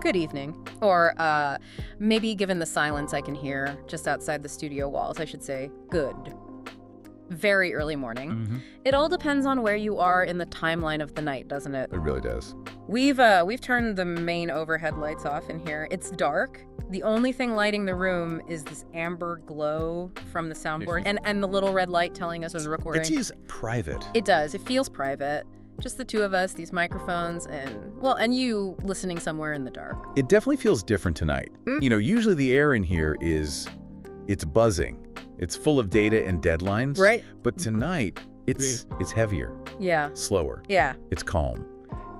good evening. Or maybe given the silence I can hear just outside the studio walls, I should say good. Very early morning. It all depends on where you are in the timeline of the night, doesn't it? It really does. We've turned the main overhead lights off in here. It's dark. The only thing lighting the room is this amber glow from the soundboard and the little red light telling us it's recording. It seems private. It does. It feels private. Just the two of us, these microphones, and you listening somewhere in the dark. It definitely feels different tonight. You know, usually the air in here it's buzzing. It's full of data and deadlines. Right. But tonight, it's heavier. Yeah. Slower. Yeah. It's calm.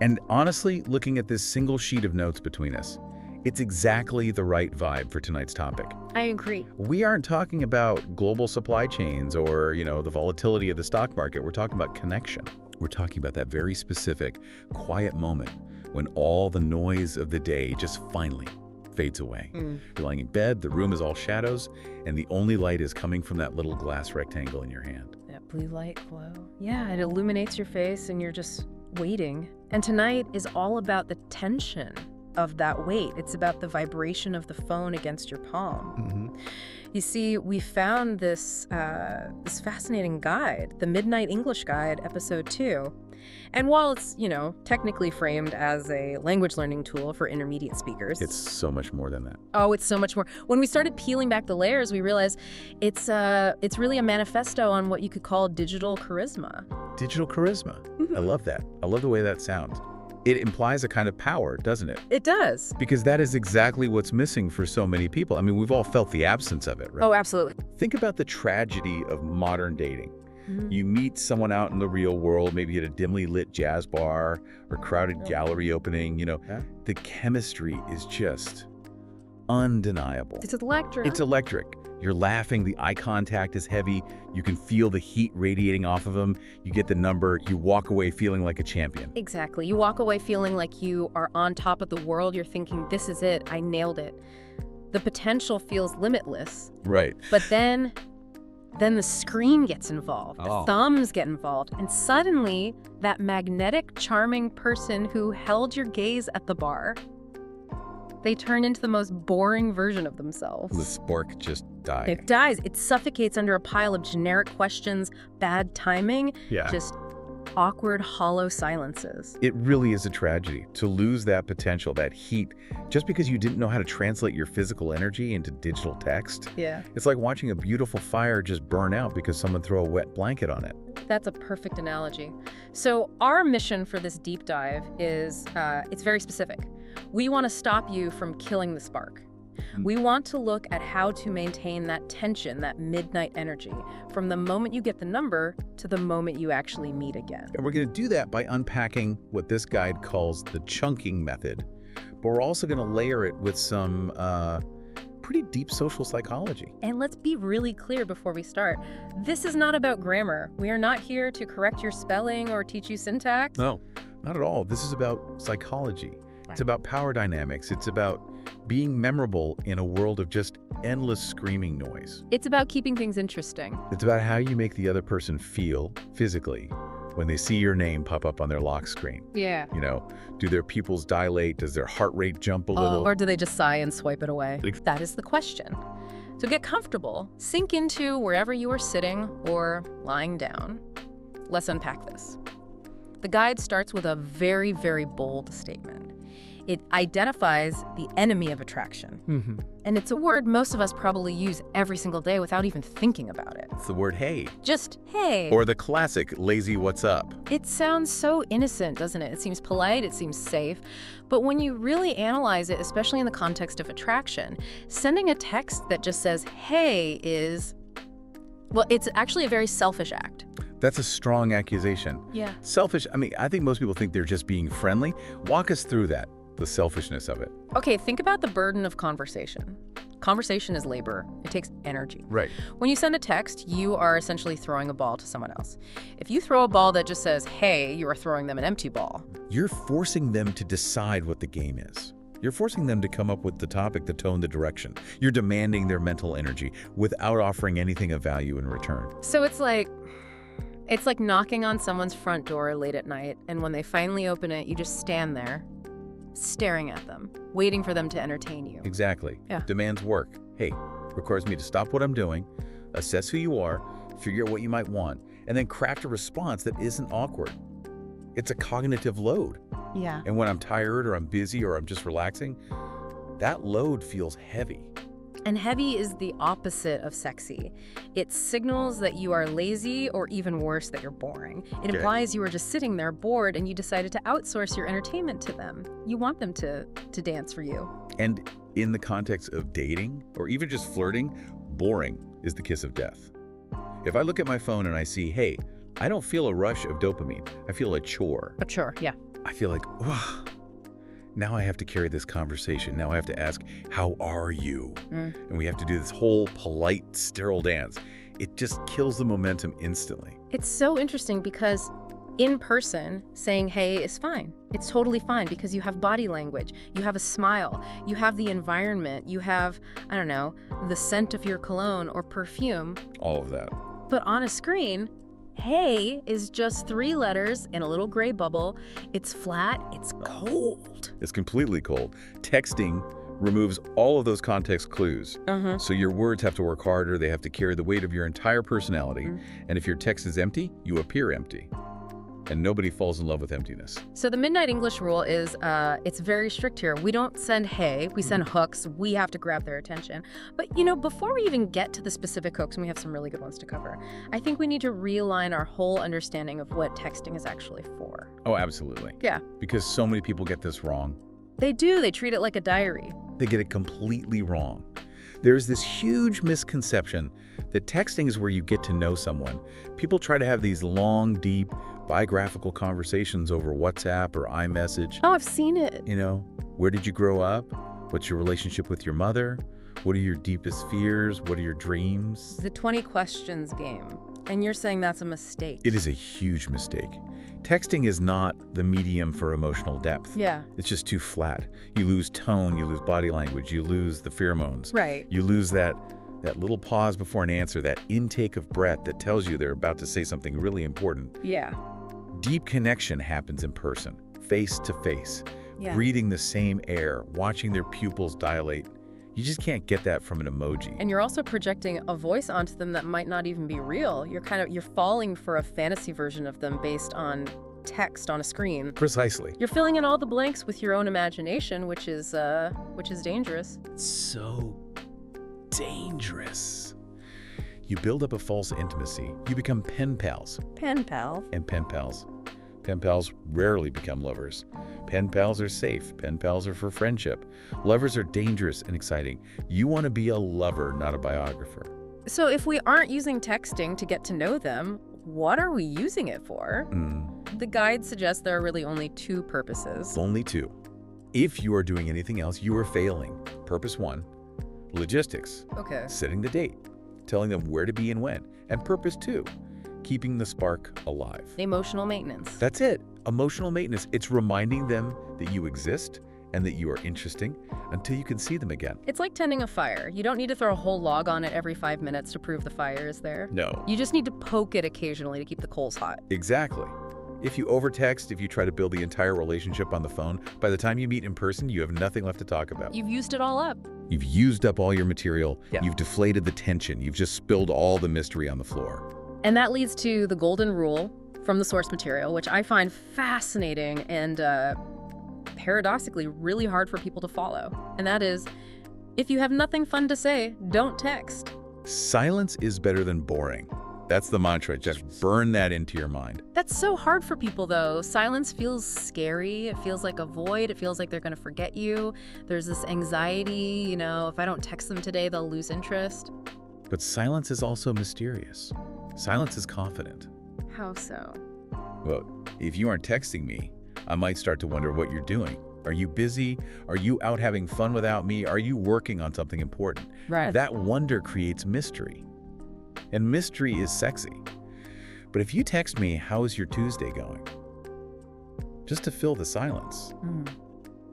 And honestly, looking at this single sheet of notes between us, it's exactly the right vibe for tonight's topic. I agree. We aren't talking about global supply chains or, the volatility of the stock market. We're talking about connection. We're talking about that very specific, quiet moment when all the noise of the day just finally fades away. You're lying in bed, the room is all shadows, and the only light is coming from that little glass rectangle in your hand. That blue light glow. Yeah, it illuminates your face and you're just waiting. And tonight is all about the tension of that weight. It's about the vibration of the phone against your palm. You see, we found this fascinating guide, the Midnight English Guide, episode 2. And while it's, technically framed as a language learning tool for intermediate speakers, It's so much more than that. oh, it's so much more. When we started peeling back the layers, we realized it's really a manifesto on what you could call digital charisma. Digital charisma. I love that. I love the way that sounds. It implies a kind of power, doesn't it? It does. Because that is exactly what's missing for so many people. I mean, we've all felt the absence of it, right? Oh, absolutely. Think about the tragedy of modern dating. You meet someone out in the real world, maybe at a dimly lit jazz bar or crowded gallery opening, the chemistry is just undeniable. It's electric. It's electric. You're laughing, the eye contact is heavy, you can feel the heat radiating off of them, you get the number, you walk away feeling like a champion. Exactly. You walk away feeling like you are on top of the world. You're thinking, this is it. I nailed it. The potential feels limitless. Right. But then the screen gets involved. The thumbs get involved. And suddenly, that magnetic, charming person who held your gaze at the bar, they turn into the most boring version of themselves. The spark just died. It dies. It suffocates under a pile of generic questions, bad timing, just awkward, hollow silences. It really is a tragedy to lose that potential, that heat, just because you didn't know how to translate your physical energy into digital text. Yeah. It's like watching a beautiful fire just burn out because someone threw a wet blanket on it. That's a perfect analogy. So our mission for this deep dive is, it's very specific. We want to stop you from killing the spark. We want to look at how to maintain that tension, that midnight energy, from the moment you get the number to the moment you actually meet again. And we're going to do that by unpacking what this guide calls the chunking method. But we're also going to layer it with some pretty deep social psychology. And let's be really clear before we start. This is not about grammar. We are not here to correct your spelling or teach you syntax. No, not at all. This is about psychology. It's about power dynamics. It's about being memorable in a world of just endless screaming noise. It's about keeping things interesting. It's about how you make the other person feel physically when they see your name pop up on their lock screen. Yeah. Do their pupils dilate? Does their heart rate jump a little? Or do they just sigh and swipe it away? That is the question. So get comfortable. Sink into wherever you are sitting or lying down. Let's unpack this. The guide starts with a very, very bold statement. It identifies the enemy of attraction. And it's a word most of us probably use every single day without even thinking about it. It's the word hey. Just hey. Or the classic lazy what's up. It sounds so innocent, doesn't it? It seems polite, it seems safe. But when you really analyze it, especially in the context of attraction, sending a text that just says hey is, well, it's actually a very selfish act. That's a strong accusation. Yeah. Selfish, I think most people think they're just being friendly. Walk us through that, the selfishness of it. Okay, think about the burden of conversation. Conversation is labor. It takes energy. Right. When you send a text, you are essentially throwing a ball to someone else. If you throw a ball that just says, hey, you are throwing them an empty ball. You're forcing them to decide what the game is. You're forcing them to come up with the topic, the tone, the direction. You're demanding their mental energy without offering anything of value in return. So it's like knocking on someone's front door late at night, and when they finally open it, you just stand there staring at them, waiting for them to entertain you. Exactly. Yeah. Demands work. Hey, requires me to stop what I'm doing, assess who you are, figure out what you might want, and then craft a response that isn't awkward. It's a cognitive load. Yeah. And when I'm tired or I'm busy or I'm just relaxing, that load feels heavy. And heavy is the opposite of sexy. It signals that you are lazy, or even worse, that you're boring. It Okay. implies you were just sitting there bored and you decided to outsource your entertainment to them. You want them to dance for you. And in the context of dating or even just flirting, boring is the kiss of death. If I look at my phone and I see, hey, I don't feel a rush of dopamine. I feel a chore. But sure, yeah. I feel like, now I have to carry this conversation. Now I have to ask, how are you? And we have to do this whole polite, sterile dance. It just kills the momentum instantly. It's so interesting because in person, saying hey is fine. It's totally fine because you have body language, you have a smile, you have the environment, you have, I don't know, the scent of your cologne or perfume. All of that. But on a screen, hey is just 3 letters in a little gray bubble. It's flat, it's cold. It's completely cold. Texting removes all of those context clues. So your words have to work harder. They have to carry the weight of your entire personality. And if your text is empty, you appear empty. And nobody falls in love with emptiness. So the Midnight English rule is, it's very strict here. We don't send hey, we send hooks. We have to grab their attention. But, you know, before we even get to the specific hooks, and we have some really good ones to cover, I think we need to realign our whole understanding of what texting is actually for. Oh, absolutely. Yeah. Because so many people get this wrong. They do. They treat it like a diary. They get it completely wrong. There's this huge misconception that texting is where you get to know someone. People try to have these long, deep, biographical conversations over WhatsApp or iMessage. Oh, I've seen it. You know, where did you grow up? What's your relationship with your mother? What are your deepest fears? What are your dreams? The 20 questions game. And you're saying that's a mistake. It is a huge mistake. Texting is not the medium for emotional depth. Yeah. It's just too flat. You lose tone, you lose body language, you lose the pheromones. Right. You lose that little pause before an answer, that intake of breath that tells you they're about to say something really important. Yeah. Deep connection happens in person, face to face, breathing the same air, watching their pupils dilate. You just can't get that from an emoji. And you're also projecting a voice onto them that might not even be real. You're falling for a fantasy version of them based on text on a screen. Precisely. You're filling in all the blanks with your own imagination, which is dangerous. So dangerous. You build up a false intimacy. You become pen pals. Pen pal. And pen pals. Pen pals rarely become lovers. Pen pals are safe. Pen pals are for friendship. Lovers are dangerous and exciting. You want to be a lover, not a biographer. So if we aren't using texting to get to know them, what are we using it for? The guide suggests there are really only 2 purposes. Only 2. If you are doing anything else, you are failing. Purpose 1, logistics. Okay. Setting the date, telling them where to be and when. And purpose 2, keeping the spark alive. Emotional maintenance. That's it. Emotional maintenance. It's reminding them that you exist and that you are interesting until you can see them again. It's like tending a fire. You don't need to throw a whole log on it every 5 minutes to prove the fire is there. No. You just need to poke it occasionally to keep the coals hot. Exactly. If you overtext, if you try to build the entire relationship on the phone, by the time you meet in person, you have nothing left to talk about. You've used it all up. You've used up all your material. Yeah. You've deflated the tension. You've just spilled all the mystery on the floor. And that leads to the golden rule from the source material, which I find fascinating and paradoxically really hard for people to follow. And that is, if you have nothing fun to say, don't text. Silence is better than boring. That's the mantra. Just burn that into your mind. That's so hard for people, though. Silence feels scary. It feels like a void. It feels like they're going to forget you. There's this anxiety, you know, if I don't text them today, they'll lose interest. But silence is also mysterious. Silence is confident. How so? Well, if you aren't texting me, I might start to wonder what you're doing. Are you busy? Are you out having fun without me? Are you working on something important? Right. That wonder creates mystery. And mystery is sexy. But if you text me, how is your Tuesday going? Just to fill the silence.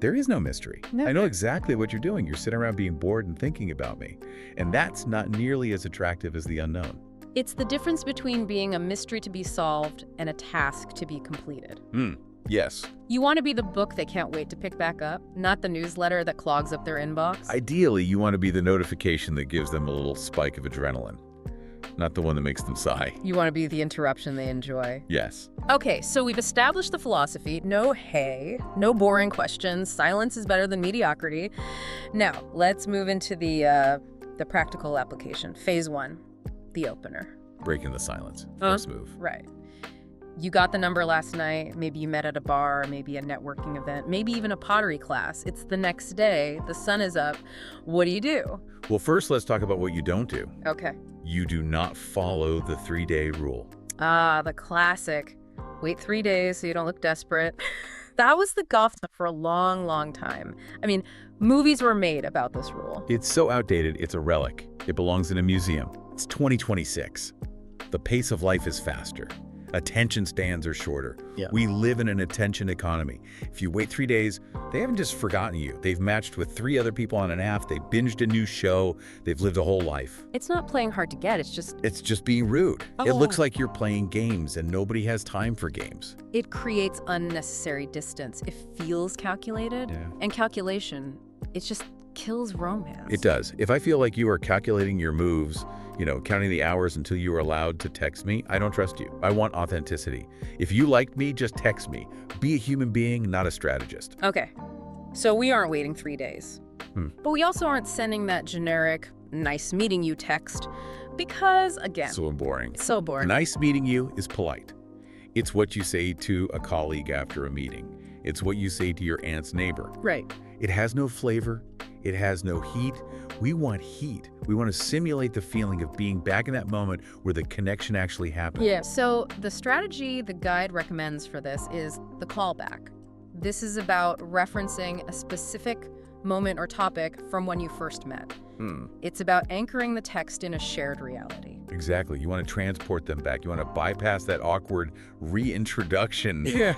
There is no mystery. No. I know exactly what you're doing. You're sitting around being bored and thinking about me. And that's not nearly as attractive as the unknown. It's the difference between being a mystery to be solved and a task to be completed. Yes. You want to be the book they can't wait to pick back up, not the newsletter that clogs up their inbox. Ideally, you want to be the notification that gives them a little spike of adrenaline, not the one that makes them sigh. You want to be the interruption they enjoy. Yes. Okay, so we've established the philosophy. No hey, no boring questions. Silence is better than mediocrity. Now, let's move into the practical application. Phase 1, the opener. Breaking the silence. First move. Right. You got the number last night. Maybe you met at a bar, maybe a networking event, maybe even a pottery class. It's the next day. The sun is up. What do? Well, first, let's talk about what you don't do. Okay. You do not follow the 3-day rule. Ah, the classic. Wait 3 days so you don't look desperate. That was the golf stuff for a long, long time. I mean, movies were made about this rule. It's so outdated, it's a relic. It belongs in a museum. It's 2026. The pace of life is faster. Attention spans are shorter. Yeah. We live in an attention economy. If you wait 3 days, they haven't just forgotten you. They've matched with 3 other people on an app. They binged a new show. They've lived a whole life. It's not playing hard to get. It's just being rude. It Oh. looks like you're playing games and nobody has time for games. It creates unnecessary distance. It feels calculated. Yeah. And calculation, it just kills romance. It does. If I feel like you are calculating your moves, counting the hours until you are allowed to text me, I don't trust you. I want authenticity. If you like me, just text me. Be a human being, not a strategist. Okay. So we aren't waiting 3 days. But we also aren't sending that generic, nice meeting you text because, again, So boring. so boring. Nice meeting you is polite. It's what you say to a colleague after a meeting. It's what you say to your aunt's neighbor. Right. It has no flavor. It has no heat. We want heat. We want to simulate the feeling of being back in that moment where the connection actually happened. Yeah. So the strategy the guide recommends for this is the callback. This is about referencing a specific moment or topic from when you first met. It's about anchoring the text in a shared reality. Exactly. You want to transport them back. You want to bypass that awkward reintroduction. Yeah.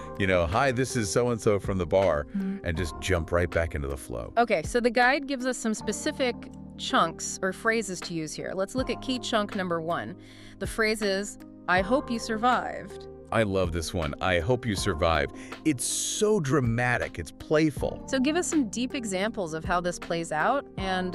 Hi, this is so-and-so from the bar, and just jump right back into the flow. Okay, so the guide gives us some specific chunks or phrases to use here. Let's look at key chunk number 1. The phrase is, I hope you survived. I love this one. I hope you survive. It's so dramatic. It's playful. So give us some deep examples of how this plays out and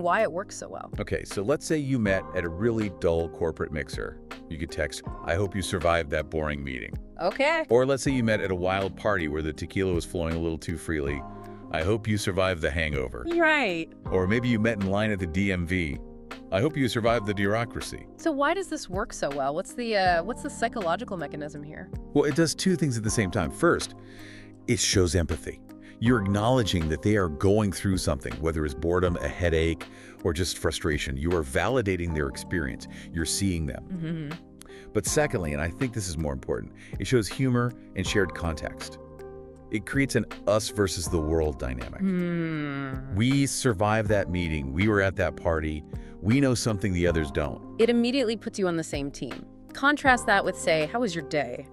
why it works so well. Okay, so let's say you met at a really dull corporate mixer. You could text, I hope you survived that boring meeting. Okay. Or let's say you met at a wild party where the tequila was flowing a little too freely. I hope you survived the hangover. Right. Or maybe you met in line at the DMV. I hope you survived the bureaucracy. So why does this work so well? What's the psychological mechanism here? Well, it does 2 things at the same time. First, it shows empathy. You're acknowledging that they are going through something, whether it's boredom, a headache, or just frustration. You are validating their experience. You're seeing them. But secondly, and I think this is more important, it shows humor and shared context. It creates an us versus the world dynamic. We survived that meeting. We were at that party. We know something the others don't. It immediately puts you on the same team. Contrast that with, say, how was your day?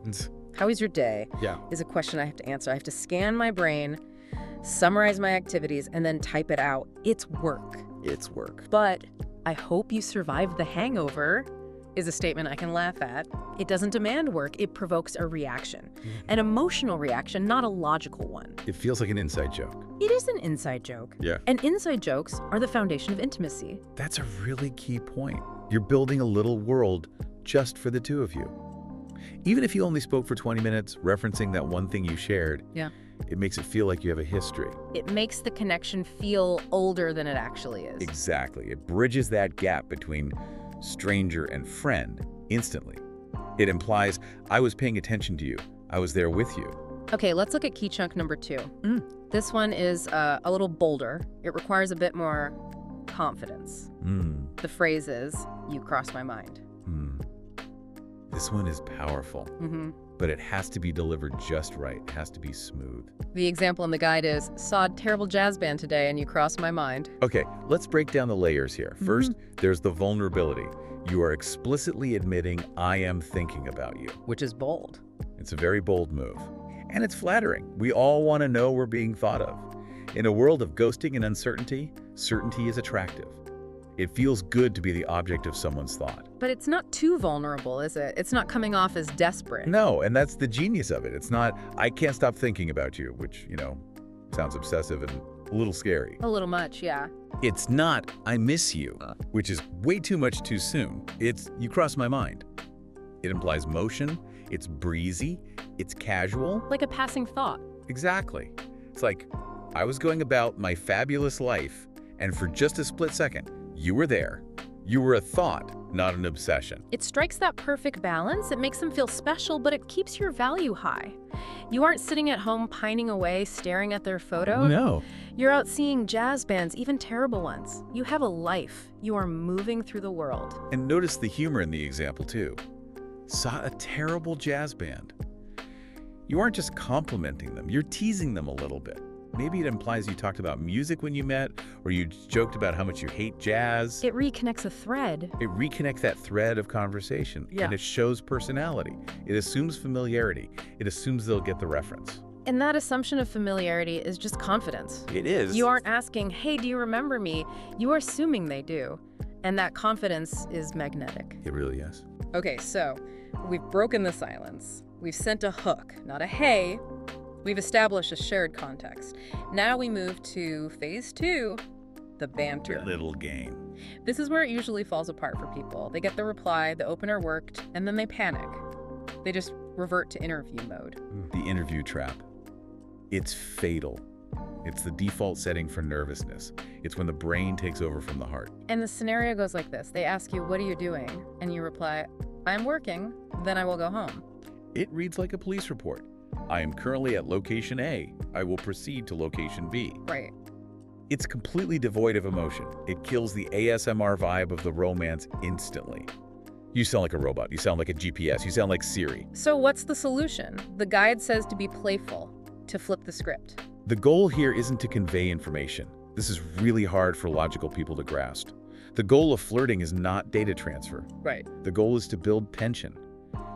How was your day? Yeah. Is a question I have to answer. I have to scan my brain, summarize my activities, and then type it out. It's work. It's work. But I hope you survived the hangover is a statement I can laugh at. It doesn't demand work. It provokes a reaction. An emotional reaction, not a logical one. It feels like an inside joke. It is an inside joke. Yeah. And inside jokes are the foundation of intimacy. That's a really key point. You're building a little world just for the 2 of you. Even if you only spoke for 20 minutes, referencing that one thing you shared, Yeah. it makes it feel like you have a history. It makes the connection feel older than it actually is. Exactly. It bridges that gap between stranger and friend instantly. It implies, I was paying attention to you. I was there with you. Okay, let's look at key chunk number 2. This one is a little bolder. It requires a bit more confidence. The phrase is, you crossed my mind. This one is powerful, but it has to be delivered just right. It has to be smooth. The example in the guide is, saw a terrible jazz band today and you crossed my mind. Okay, let's break down the layers here. First, there's the vulnerability. You are explicitly admitting, I am thinking about you. Which is bold. It's a very bold move. And it's flattering. We all want to know we're being thought of. In a world of ghosting and uncertainty, certainty is attractive. It feels good to be the object of someone's thought. But it's not too vulnerable, is it? It's not coming off as desperate. No, and that's the genius of it. It's not, I can't stop thinking about you, which, sounds obsessive and a little scary. A little much, yeah. It's not, I miss you, which is way too much too soon. It's, you cross my mind. It implies motion, it's breezy, it's casual. Like a passing thought. Exactly. It's like, I was going about my fabulous life, and for just a split second, you were there. You were a thought, not an obsession. It strikes that perfect balance. It makes them feel special, but it keeps your value high. You aren't sitting at home pining away, staring at their photo. No. You're out seeing jazz bands, even terrible ones. You have a life. You are moving through the world. And notice the humor in the example, too. Saw a terrible jazz band. You aren't just complimenting them, you're teasing them a little bit. Maybe it implies you talked about music when you met, or you joked about how much you hate jazz. It reconnects a thread. It reconnects that thread of conversation, and it shows personality. It assumes familiarity. It assumes they'll get the reference. And that assumption of familiarity is just confidence. It is. You aren't asking, hey, do you remember me? You are assuming they do. And that confidence is magnetic. It really is. Okay, so we've broken the silence. We've sent a hook, not a hey. We've established a shared context. Now we move to phase 2, the banter. Little game. This is where it usually falls apart for people. They get the reply, the opener worked, and then they panic. They just revert to interview mode. The interview trap. It's fatal. It's the default setting for nervousness. It's when the brain takes over from the heart. And the scenario goes like this. They ask you, what are you doing? And you reply, I'm working, then I will go home. It reads like a police report. I am currently at location A. I will proceed to location B. Right. It's completely devoid of emotion. It kills the ASMR vibe of the romance instantly. You sound like a robot. You sound like a GPS. You sound like Siri. So what's the solution? The guide says to be playful, to flip the script. The goal here isn't to convey information. This is really hard for logical people to grasp. The goal of flirting is not data transfer. Right. The goal is to build tension.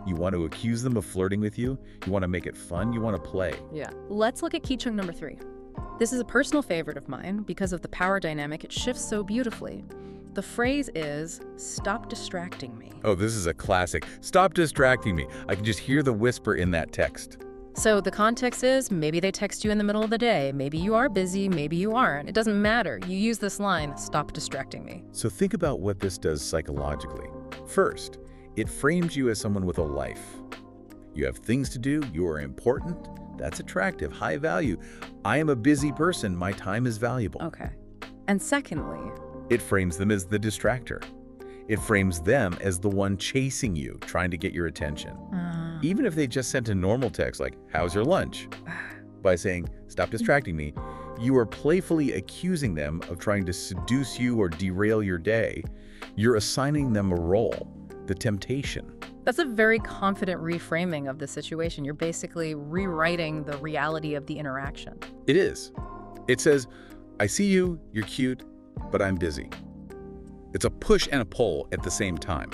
You want to accuse them of flirting with you. You want to make it fun. You want to play. Yeah. Let's look at key chunk number 3. This is a personal favorite of mine because of the power dynamic. It shifts so beautifully. The phrase is, stop distracting me. Oh, this is a classic. Stop distracting me. I can just hear the whisper in that text. So the context is, maybe they text you in the middle of the day. Maybe you are busy. Maybe you aren't. It doesn't matter. You use this line, stop distracting me. So think about what this does psychologically. First, it frames you as someone with a life. You have things to do. You are important. That's attractive, high value. I am a busy person. My time is valuable. Okay. And secondly, it frames them as the distractor. It frames them as the one chasing you, trying to get your attention. Even if they just sent a normal text like, how's your lunch? By saying, stop distracting me, you are playfully accusing them of trying to seduce you or derail your day. You're assigning them a role, the temptation. That's a very confident reframing of the situation. You're basically rewriting the reality of the interaction. It is. It says, I see you, you're cute, but I'm busy. It's a push and a pull at the same time.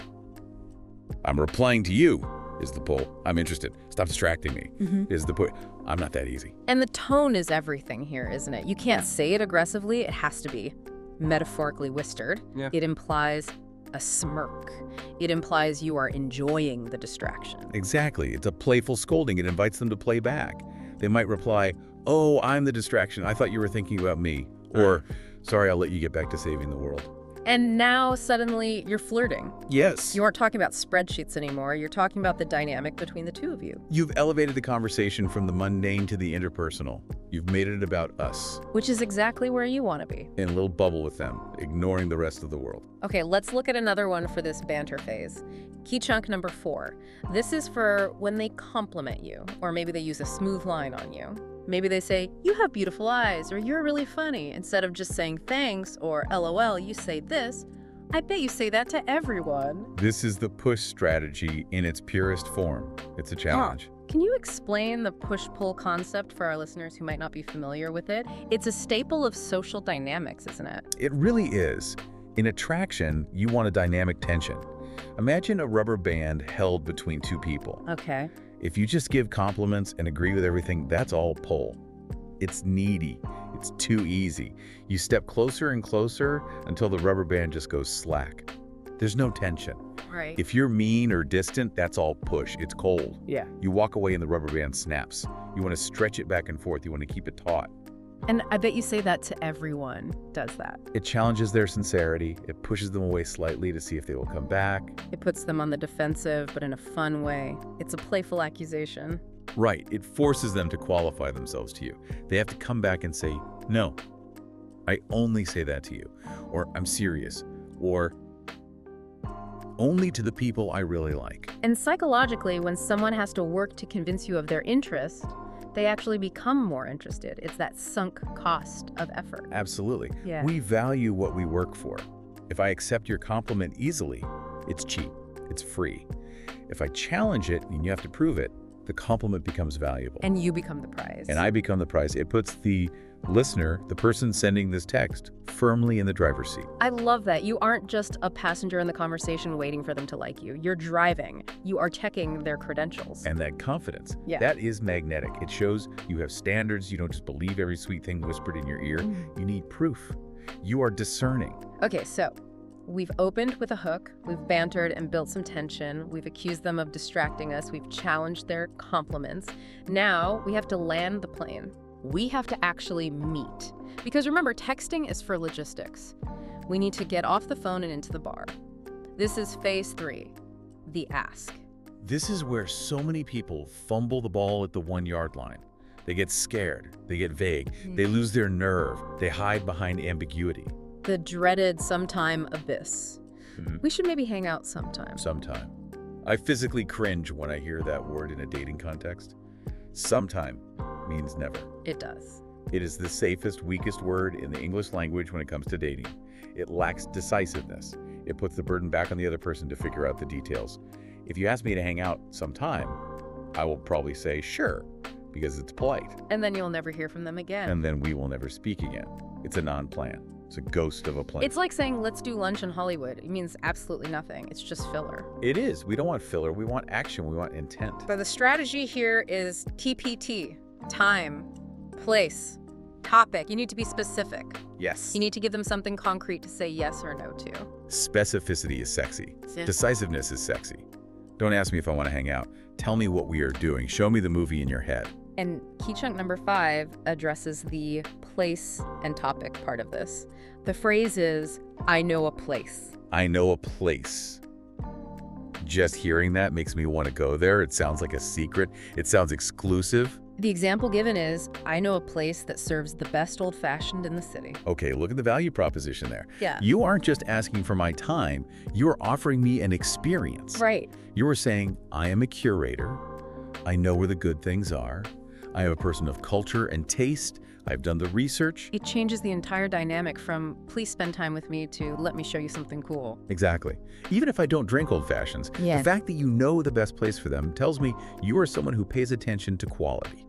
I'm replying to you, is the pull. I'm interested. Stop distracting me, is the push. I'm not that easy. And the tone is everything here, isn't it? You can't say it aggressively. It has to be metaphorically whispered. Yeah. It implies a smirk. It implies you are enjoying the distraction. Exactly. It's a playful scolding. It invites them to play back. They might reply, oh, I'm the distraction. I thought you were thinking about me. Or, sorry, I'll let you get back to saving the world. And now suddenly you're flirting. Yes. You aren't talking about spreadsheets anymore. You're talking about the dynamic between the two of you. You've elevated the conversation from the mundane to the interpersonal. You've made it about us. Which is exactly where you want to be. In a little bubble with them, ignoring the rest of the world. Okay, let's look at another one for this banter phase. Key chunk number 4. This is for when they compliment you, or maybe they use a smooth line on you. Maybe they say, you have beautiful eyes, or you're really funny. Instead of just saying thanks or LOL, you say this. I bet you say that to everyone. This is the push strategy in its purest form. It's a challenge. Can you explain the push-pull concept for our listeners who might not be familiar with it? It's a staple of social dynamics, isn't it? It really is. In attraction, you want a dynamic tension. Imagine a rubber band held between two people. Okay. If you just give compliments and agree with everything, that's all pull. It's needy. It's too easy. You step closer and closer until the rubber band just goes slack. There's no tension. Right. If you're mean or distant, that's all push. It's cold. Yeah. You walk away and the rubber band snaps. You want to stretch it back and forth. You want to keep it taut. And I bet you say that to everyone does that. It challenges their sincerity. It pushes them away slightly to see if they will come back. It puts them on the defensive, but in a fun way. It's a playful accusation. Right. It forces them to qualify themselves to you. They have to come back and say, no, I only say that to you. Or I'm serious. Or only to the people I really like. And psychologically, when someone has to work to convince you of their interest, they actually become more interested. It's that sunk cost of effort. Absolutely. Yeah. We value what we work for. If I accept your compliment easily, it's cheap. It's free. If I challenge it and you have to prove it, the compliment becomes valuable. And you become the prize. And I become the prize. It puts the listener, the person sending this text, firmly in the driver's seat. I love that. You aren't just a passenger in the conversation waiting for them to like you. You're driving. You are checking their credentials. And that confidence, Yeah. that is magnetic. It shows you have standards. You don't just believe every sweet thing whispered in your ear. You need proof. You are discerning. Okay, so we've opened with a hook, we've bantered and built some tension, we've accused them of distracting us, we've challenged their compliments. Now we have to land the plane. We have to actually meet. Because remember, texting is for logistics. We need to get off the phone and into the bar. This is phase 3, the ask. This is where so many people fumble the ball at the 1-yard line. They get scared. They get vague. They lose their nerve. They hide behind ambiguity. The dreaded sometime abyss. We should maybe hang out sometime. Sometime. I physically cringe when I hear that word in a dating context. Sometime means never. It does. It is the safest, weakest word in the English language when it comes to dating. It lacks decisiveness. It puts the burden back on the other person to figure out the details. If you ask me to hang out sometime, I will probably say sure, because it's polite. And then you'll never hear from them again. And then we will never speak again. It's a non-plan. It's a ghost of a plan. It's like saying, let's do lunch in Hollywood. It means absolutely nothing. It's just filler. It is. We don't want filler. We want action. We want intent. But the strategy here is TPT. Time, place, topic. You need to be specific. Yes. You need to give them something concrete to say yes or no to. Specificity is sexy. Yeah. Decisiveness is sexy. Don't ask me if I want to hang out. Tell me what we are doing. Show me the movie in your head. And key chunk number 5 addresses the place and topic part of this. The phrase is, I know a place. I know a place. Just hearing that makes me want to go there. It sounds like a secret. It sounds exclusive. The example given is, I know a place that serves the best old-fashioned in the city. Okay, look at the value proposition there. Yeah. You aren't just asking for my time. You are offering me an experience. Right. You are saying, I am a curator. I know where the good things are. I am a person of culture and taste. I've done the research. It changes the entire dynamic from, please spend time with me, to let me show you something cool. Exactly. Even if I don't drink old fashions, Yeah. the fact that you know the best place for them tells me you are someone who pays attention to quality.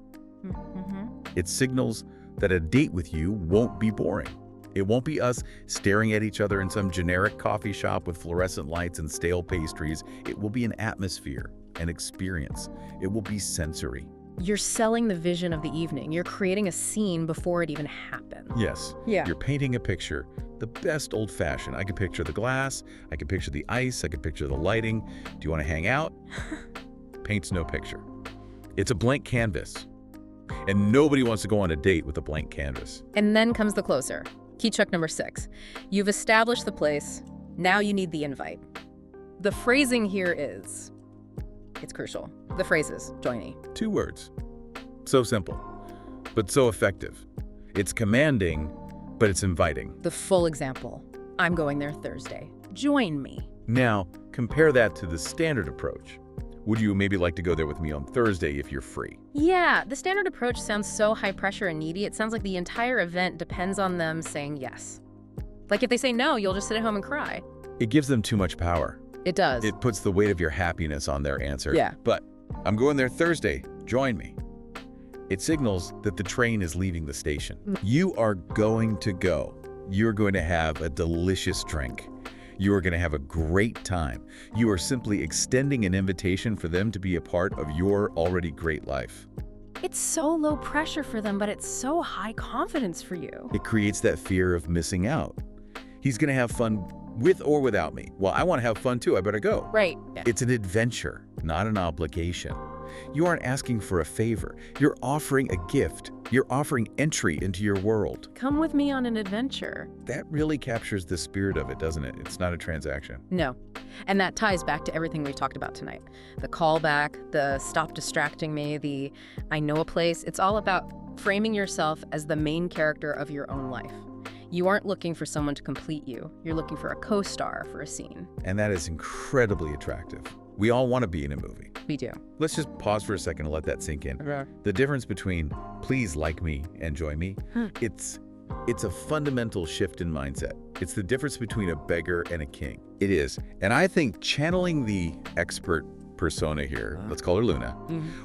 Mm-hmm. It signals that a date with you won't be boring. It won't be us staring at each other in some generic coffee shop with fluorescent lights and stale pastries. It will be an atmosphere, an experience. It will be sensory. You're selling the vision of the evening. You're creating a scene before it even happens. Yes. Yeah. You're painting a picture, the best old-fashioned. I can picture the glass. I can picture the ice. I can picture the lighting. Do you want to hang out? Paints no picture. It's a blank canvas. And nobody wants to go on a date with a blank canvas. And then comes the closer. Key check number 6. You've established the place. Now you need the invite. The phrasing here is, it's crucial. The phrase is, join me. 2 words. So simple, but so effective. It's commanding, but it's inviting. The full example. I'm going there Thursday. Join me. Now, compare that to the standard approach. Would you maybe like to go there with me on Thursday if you're free? Yeah, the standard approach sounds so high pressure and needy. It sounds like the entire event depends on them saying yes. Like if they say no, you'll just sit at home and cry. It gives them too much power. It does. It puts the weight of your happiness on their answer. Yeah. But I'm going there Thursday. Join me. It signals that the train is leaving the station. You are going to go. You're going to have a delicious drink. You are going to have a great time. You are simply extending an invitation for them to be a part of your already great life. It's so low pressure for them, but it's so high confidence for you. It creates that fear of missing out. He's going to have fun with or without me. Well, I want to have fun too. I better go. Right. It's an adventure, not an obligation. You aren't asking for a favor. You're offering a gift. You're offering entry into your world. Come with me on an adventure. That really captures the spirit of it, doesn't it? It's not a transaction. No. And that ties back to everything we talked about tonight. The callback, the stop distracting me, the I know a place. It's all about framing yourself as the main character of your own life. You aren't looking for someone to complete you. You're looking for a co-star for a scene. And that is incredibly attractive. We all want to be in a movie. We do. Let's just pause for a second and let that sink in. Okay. The difference between please like me, enjoy me, it's a fundamental shift in mindset. It's the difference between a beggar and a king. It is. And I think channeling the expert persona here, let's call her Luna,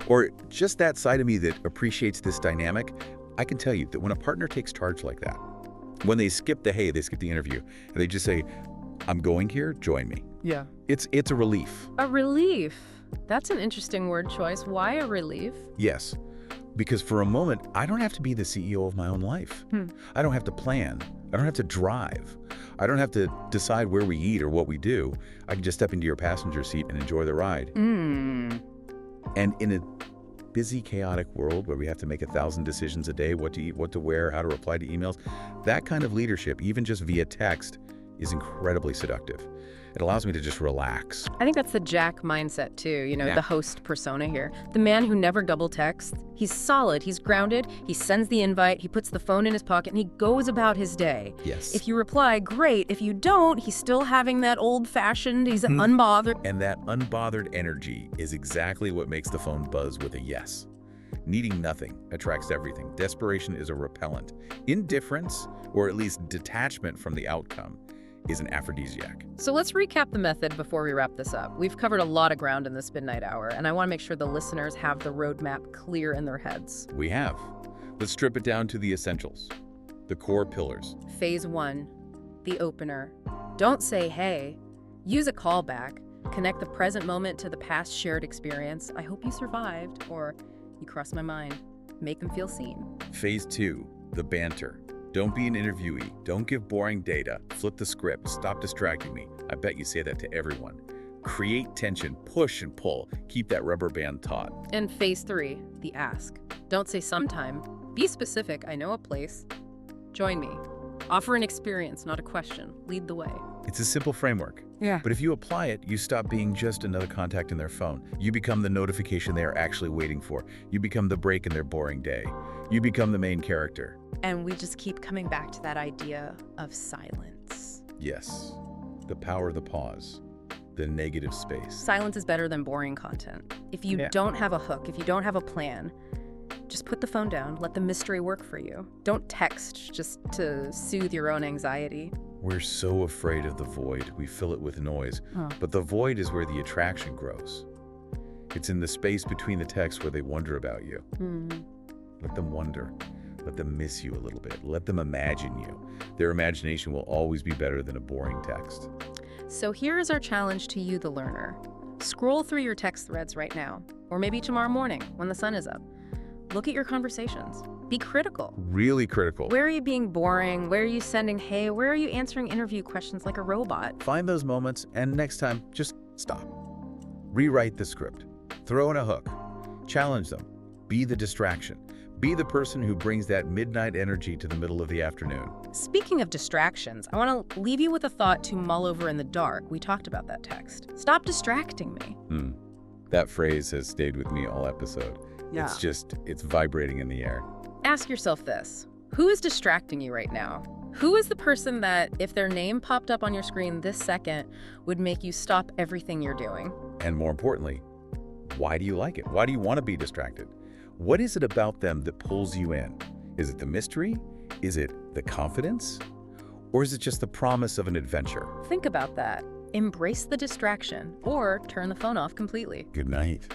or just that side of me that appreciates this dynamic, I can tell you that when a partner takes charge like that, when they skip the interview, and they just say, I'm going here, join me. Yeah. It's a relief. A relief. That's an interesting word choice. Why a relief? Yes, because for a moment, I don't have to be the CEO of my own life. I don't have to plan. I don't have to drive. I don't have to decide where we eat or what we do. I can just step into your passenger seat and enjoy the ride. And in a busy, chaotic world where we have to make 1,000 decisions a day, what to eat, what to wear, how to reply to emails, that kind of leadership, even just via text, is incredibly seductive. It allows me to just relax. I think that's the Jack mindset too, the host persona here. The man who never double texts. He's solid, he's grounded, he sends the invite, he puts the phone in his pocket, and he goes about his day. Yes. If you reply, great. If you don't, he's still having that old-fashioned, he's unbothered. And that unbothered energy is exactly what makes the phone buzz with a yes. Needing nothing attracts everything. Desperation is a repellent. Indifference, or at least detachment from the outcome, is an aphrodisiac. So let's recap the method before we wrap this up. We've covered a lot of ground in this midnight hour, and I want to make sure the listeners have the roadmap clear in their heads. We have. Let's strip it down to the essentials, the core pillars. Phase 1, the opener. Don't say hey. Use a callback. Connect the present moment to the past shared experience. I hope you survived, or you crossed my mind. Make them feel seen. Phase 2, the banter. Don't be an interviewee. Don't give boring data. Flip the script. Stop distracting me. I bet you say that to everyone. Create tension. Push and pull. Keep that rubber band taut. And phase 3, the ask. Don't say sometime. Be specific. I know a place. Join me. Offer an experience, not a question. Lead the way. It's a simple framework. Yeah. But if you apply it, you stop being just another contact in their phone. You become the notification they are actually waiting for. You become the break in their boring day. You become the main character. And we just keep coming back to that idea of silence. Yes. The power of the pause. The negative space. Silence is better than boring content. If you don't have a hook, if you don't have a plan, just put the phone down. Let the mystery work for you. Don't text just to soothe your own anxiety. We're so afraid of the void. We fill it with noise. But the void is where the attraction grows. It's in the space between the texts where they wonder about you. Let them wonder. Let them miss you a little bit. Let them imagine you. Their imagination will always be better than a boring text. So here is our challenge to you, the learner. Scroll through your text threads right now, or maybe tomorrow morning when the sun is up. Look at your conversations. Be critical. Really critical. Where are you being boring? Where are you sending hey? Where are you answering interview questions like a robot? Find those moments, and next time, just stop. Rewrite the script. Throw in a hook. Challenge them. Be the distraction. Be the person who brings that midnight energy to the middle of the afternoon. Speaking of distractions, I want to leave you with a thought to mull over in the dark. We talked about that text. Stop distracting me. That phrase has stayed with me all episode. Yeah. It's vibrating in the air. Ask yourself this. Who is distracting you right now? Who is the person that, if their name popped up on your screen this second, would make you stop everything you're doing? And more importantly, why do you like it? Why do you want to be distracted? What is it about them that pulls you in? Is it the mystery? Is it the confidence? Or is it just the promise of an adventure? Think about that. Embrace the distraction or turn the phone off completely. Good night.